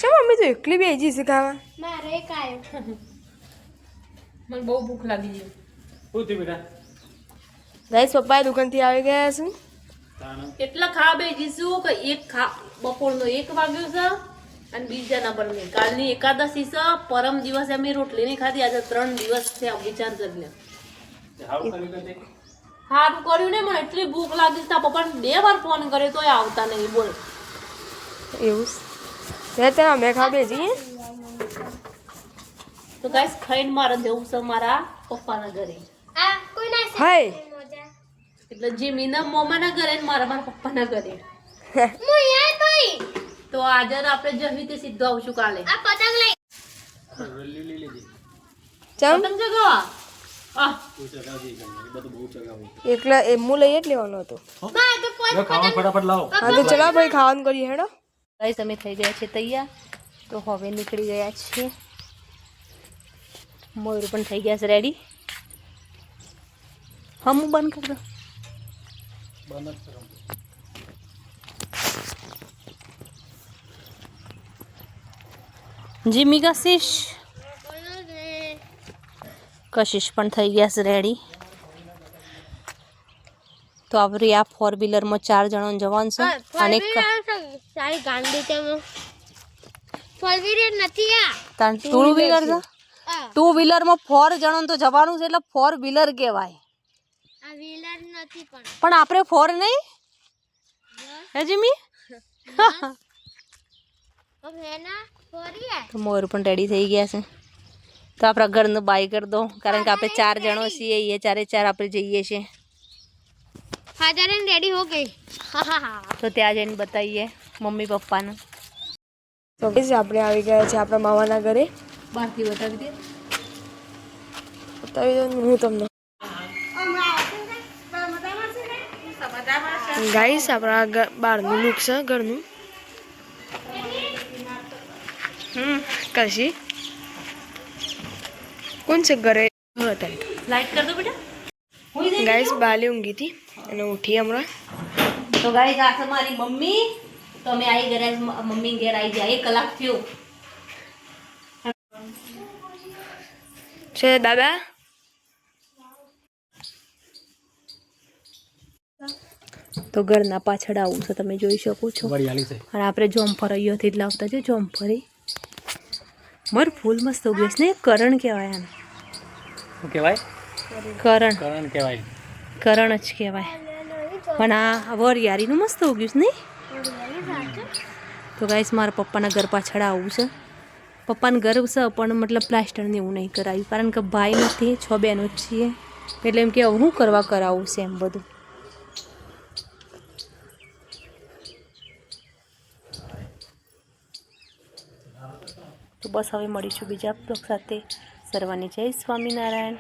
શું મમ્મી તો એકલી બેજી છે ખાવા મારે એક આયો મને બહુ ભૂખ લાગી છે પૂતી બેટા ગાઈસ પપ્પા દુકાનથી આવી ગયા છે કેટલા ખા બેજીશું કે એક ખા બપોરનો 1 વાગ્યો છે અને બીજા નંબરની કાલની એકાદશી છે પરમ દિવસે અમે રોટલી નહીં ખાધી આજે 3 દિવસ છે વિચાર કરી લે હારું કરી દે સારું કર્યું ને મને એટલી ભૂખ લાગી તા પપ્પાને 2 વાર ફોન કર્યો તોય આવતા નહીં બોલ એવું છે તે અમે ખા બેજી તો ગાઈસ ખાઈને મારે જવું છે મારા પપ્પાના ઘરે આ કોઈ ના હાય મોજા એટલે જે મીના મોમાના ઘરે ને મારા પપ્પાના ઘરે મુ યાર ભાઈ તો આજે આપણે જવી તે સીધો આવશું કાલે આ પતંગ લઈ લીલી લીલી ચમ પતંગ જગાવા તું ચગાવજી બધું બહુ ચગાવું એકલા એમું લઈ જ લેવાનો હતો બા તો કોઈ લો ખાવા ફટાફટ લાવો હા તો ચલો ભાઈ ખાવાનું કરીએ હેડો ગાઈસ અમે થઈ ગયા છે તૈયાર તો હવે નીકળી ગયા છે મોર પણ થઈ ગયા છે રેડી હમ બંધ કર દો બંધ કરો જીમી કશિશ પણ થઈ ગયા છે રેડી તો આપણી આ 4 વ્હીલરમાં 4 જણા જવાનું છે અને સારી ગાંડી તેમ ફોરવીર નથી આ તાન 2 વ્હીલર છે 2 વ્હીલરમાં 4 જણા તો જવાનું છે એટલે 4 વ્હીલર કહેવાય આ વ્હીલર નથી પણ આપણે 4 નહીં હે જીમી अब है ना फौरी है તો મોર પણ રેડી થઈ ગયા છે તો આપણા ઘરનું બાય કરી દો કારણ કે આપણે 4 જણો છીએ એ 4 આપણે જઈએ છીએ फादर एंड रेडी हो गई તો ત્યાં જઈને બતાવીએ મમ્મી પપ્પાને તો ગાઈસ આપણે આવી ગયા છે આપણા મામાના ઘરે બહારથી બતાવી દે બતાવી દઉં હું તમને ગાઈસ આપણા બહારનું લુક છે ઘરનું કશી કોણ છે ઘરે લાઈટ કર દો બેટા ગાઈસ બાલી ઊંઘી હતી અને ઉઠી હમણાં તો ગાઈસ આ છે મારી મમ્મી તો અમે આવી ગયા મમ્મી ઘેર આવી ગયા 1 કલાક થયો છે દાદા તો ઘરના પાછળ આવું છે તમે જોઈ શકો છો વરિયાળી છે અને આપણે જોમફળ અહીંયાથી જ લાવતા છે જોમફળી મર ફૂલ મસ્ત ઉગ્યો છે ને કરણ કહેવાય આને શું કહેવાય કરણ કરણ કહેવાય કરણ જ કહેવાય પણ આ વરિયાળીનું મસ્ત ઉગ્યું છે નહીં તો ગાઈસ મારા પપ્પાના ઘર પાછળ આવું છે પપ્પાને ઘર છે પણ મતલબ પ્લાસ્ટર ને એવું નહીં કરાવ્યું કારણ કે ભાઈ નથી 6 બહેનો જ છીએ એટલે એમ કે હું કરવા કરાવું છે એમ બધું તો બસ હવે મળીશું બીજા બ્લોગ સાથે સર્વને જય સ્વામિનારાયણ